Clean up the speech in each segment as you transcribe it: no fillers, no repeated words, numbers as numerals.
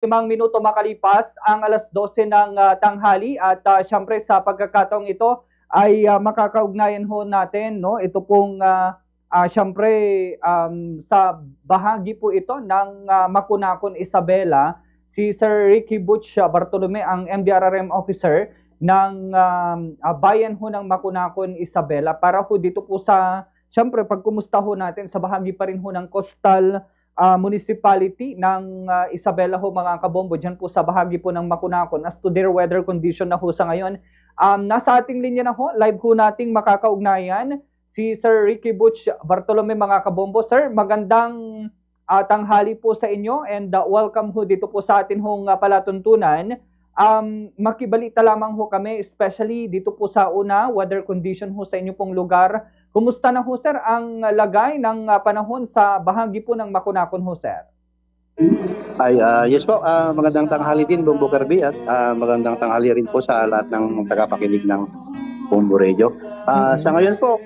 5 minuto makalipas ang alas 12 ng tanghali at syempre sa pagkakataong ito ay makakaugnayan ho natin no ito pong syempre sa bahagi po ito ng Makunakon Isabela si Sir Ricky Butch Bartolome ang MDRRM officer ng bayan ho ng Makunakon Isabela para ho dito po sa syempre pagkumusta ho natin sa bahagi pa rin ho ng coastal municipality ng Isabela ho mga kabombo dyan po sa bahagi po ng Makunakon as to their weather condition na ho sa ngayon. Nasa ating linya na ho, live ho nating makakaugnayan si Sir Ricky Butch Bartolome mga kabombo. Sir, magandang tanghali po sa inyo and welcome ho dito po sa atin hong palatuntunan. Makibalita lamang ho kami especially dito po sa una weather condition ho sa inyo pong lugar. Kumusta na ho sir ang lagay ng panahon sa bahagi po ng Makunakon ho sir? Yes po, magandang tanghali din Bombo Kirby at magandang tanghali rin po sa lahat ng tagapakinig ng Bombo Radio. Sa ngayon po,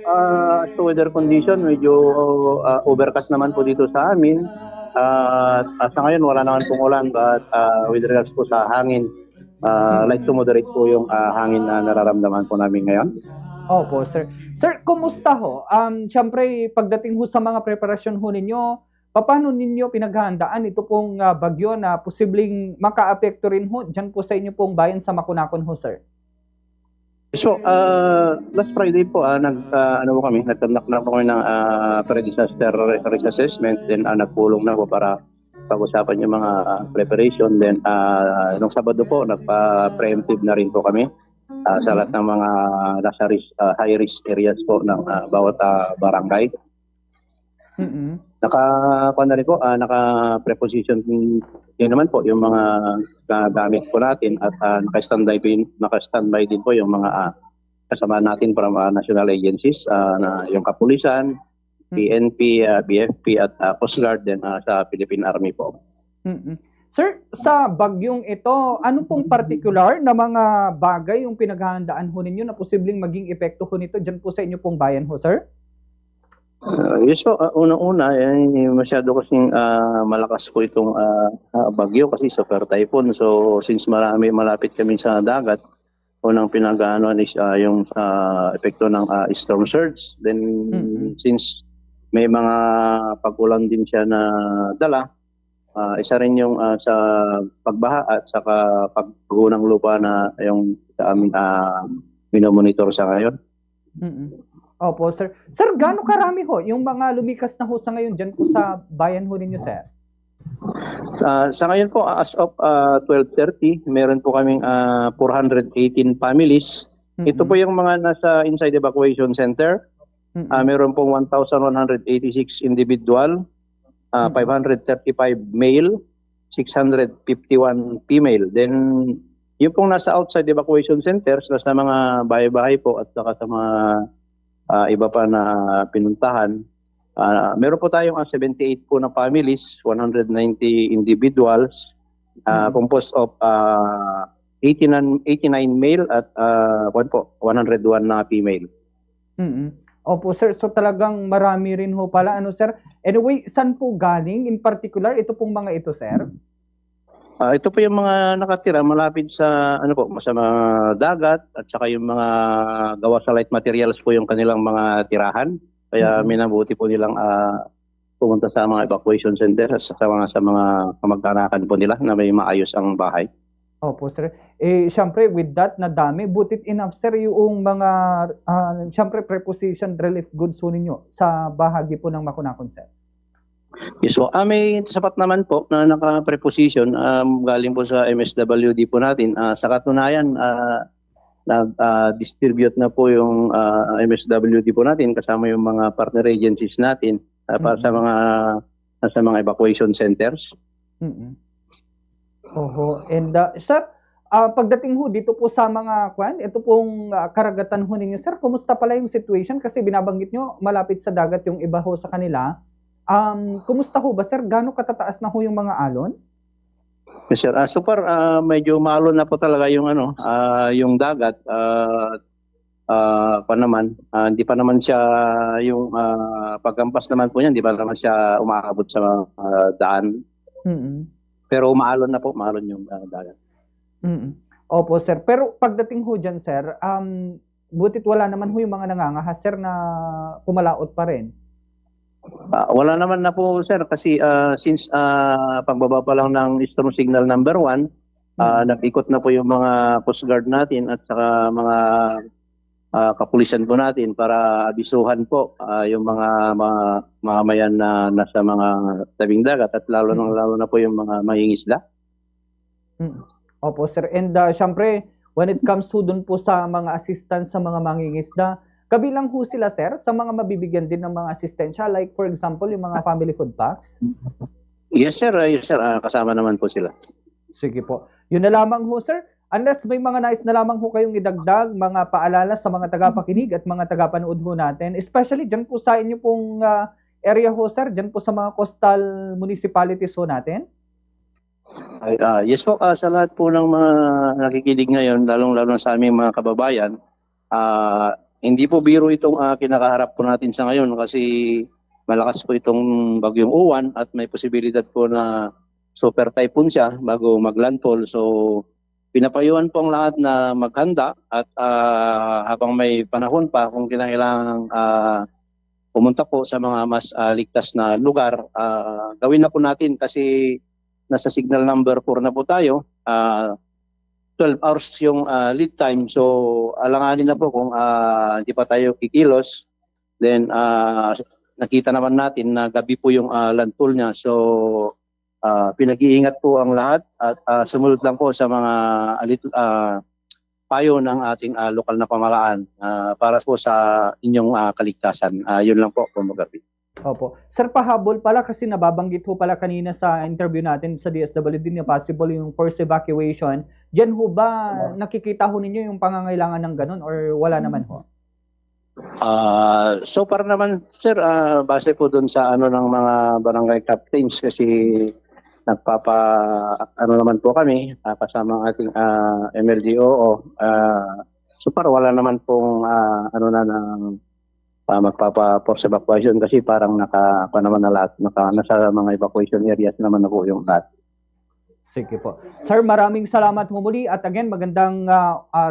sa weather condition medyo overcast naman po dito sa amin. Sa ngayon wala naman pong ulan but with regards po sa hangin, light to moderate po yung hangin na nararamdaman po namin ngayon. Opo, sir. Sir, kumusta ho? Siyempre, pagdating ho sa mga preparasyon ho ninyo, paano ninyo pinaghahandaan ito pong bagyo na posibleng maka-apekto rin ho dyan po sa inyo pong bayan sa Makunakon ho, sir? So, last Friday po, nagkandak na po kami ng pre-disaster risk assessment, then nagpulong na po para pag-usapan yung mga preparation. Then, nung Sabado po, nagpa-preemptive na rin po kami. Sa lahat ng mga nasa high risk areas po ng bawat barangay. Naka-preposition din naman po yung mga gamit po natin at naka-standby din po yung mga kasama natin from national agencies na yung Kapulisan, PNP, BFP at Coast Guard din sa Philippine Army po. Sir, sa bagyong ito, ano pong particular na mga bagay yung pinaghahandaan ho ninyo na posibleng maging epekto ho nito dyan po sa inyo pong bayan ho, sir? Yes po, unang-una, masyado kasing malakas po itong bagyo kasi super typhoon. So, since malapit kami sa dagat, unang pinag-aanoan is yung epekto ng storm surge. Then, since may mga pag-ulan din siya na dala, isa rin yung sa pagbaha at saka pagguho ng lupa na yung sa amin minomonitor sa ngayon. Opo, sir. Sir, gaano karami ho yung mga lumikas na ho sa ngayon dyan po sa bayan ho ninyo, sir? Sa ngayon po, as of 12:30, meron po kaming 418 families. Ito po yung mga nasa inside evacuation center. Meron pong 1,186 individual. 535 male, 651 female. Then, yung pong nasa outside evacuation centers, nasa mga bahay-bahay po at saka sa mga iba pa na pinuntahan, meron po tayong 78 po na families, 190 individuals, composed of 89 male at 101 na female. Opo, sir. So talagang marami rin ho pala. Ano, sir? Anyway, saan po galing in particular ito pong mga ito, sir? Ito po yung mga nakatira malapit sa sa mga dagat at saka yung mga gawa sa light materials po yung kanilang mga tirahan. Kaya minabuti po nilang pumunta sa mga evacuation center at sa mga kamag-anakan po nila na may maayos ang bahay. Opo, sir. Siyempre, with that na dami, butit enough, sir, yung mga, siyempre, preposition relief goods po ninyo sa bahagi po ng Makunakon, sir? Yes po. May sapat naman po na naka-preposition galing po sa MSWD po natin. Sa katunayan, nag-distribute na po yung MSWD po natin kasama yung mga partner agencies natin para sa mga evacuation centers. Oho. And sir, pagdating ho dito po sa mga ito pong karagatan ho ninyo, sir, kumusta pala yung situation? Kasi binabanggit nyo, malapit sa dagat yung iba ho sa kanila. Kumusta ho ba, sir? Gaano katataas na ho yung mga alon? Yes, sir. Super, medyo maalon na po talaga yung yung dagat. Hindi pa naman siya yung pagkampas naman po niya, hindi pa naman siya umaabot sa daan. Pero maalon na po, maalon yung dagat. Mm. Opo, sir. Pero pagdating ho dyan, sir, butit wala naman ho yung mga nangangahas, sir, na pumalaot pa rin. Wala naman na po sir kasi since pagbaba pa lang ng storm signal number 1, nag-ikot na po yung mga Coast Guard natin at saka mga kapulisan po natin para abisuhan po yung mga mamamayan na nasa mga tabing dagat at lalo na po yung mga mangingisda. Opo, sir. And syempre, when it comes to dun po sa mga assistance sa mga mangingisda, kabilang ho sila, sir, sa mga mabibigyan din ng mga asistensya, like for example, yung mga family food packs? Yes sir, kasama naman po sila. Sige po. Yun na lamang ho, sir. Unless may mga nais na lamang ho kayong idagdag, mga paalala sa mga tagapakinig at mga tagapanood ho natin, especially dyan po sa inyo pong area ho, sir, dyan po sa mga coastal municipalities ho natin? Yes po, sa lahat po ng mga nakikinig ngayon, lalong-lalo sa aming mga kababayan, hindi po biro itong kinakaharap po natin sa ngayon kasi malakas po itong bagyong Uwan at may posibilidad po na super typhoon siya bago maglandfall. So pinapayuhan po ang lahat na maghanda at habang may panahon pa kung kinakailangang pumunta po sa mga mas ligtas na lugar, gawin na po natin kasi nasa signal number 4 na po tayo. 12 hours yung lead time. So alanganin na po kung hindi pa tayo kikilos. Then nakita naman natin na gabi po yung landfall niya. So pinag-iingat po ang lahat at sumunod lang po sa mga payo ng ating lokal na pamahalaan para po sa inyong kaligtasan. Yun lang po, kumagabi. Opo. Sir, pahabol pala kasi nababanggit ho pala kanina sa interview natin sa DSWD na possible yung forced evacuation. Diyan ho ba nakikita ho ninyo yung pangangailangan ng ganun or wala naman ho? So far naman sir, base po dun sa ano ng mga barangay captains kasi naman po kami kasama ang ating MLDO. So far wala naman pong ng magpapa-force evacuation kasi parang nasa mga evacuation areas naman na po yung lahat. Sige po. Sir, maraming salamat ho muli at again, magandang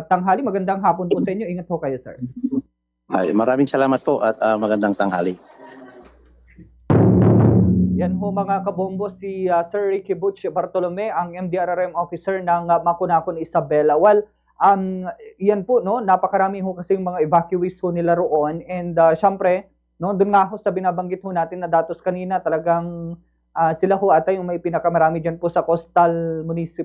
tanghali, magandang hapon po sa inyo. Ingat ho kayo, sir. Maraming salamat po at magandang tanghali. Yan ho mga kabombo, si Sir Ricky Butch Bartolome, ang MDRRM officer ng Makunakon Isabela. Well, yan po, no, napakarami ho kasi yung mga evacuees ho nila roon and syempre, no, doon nga ho sa binabanggit ho natin na datos kanina, talagang sila ho ata yung may pinakamarami dyan po sa coastal municipality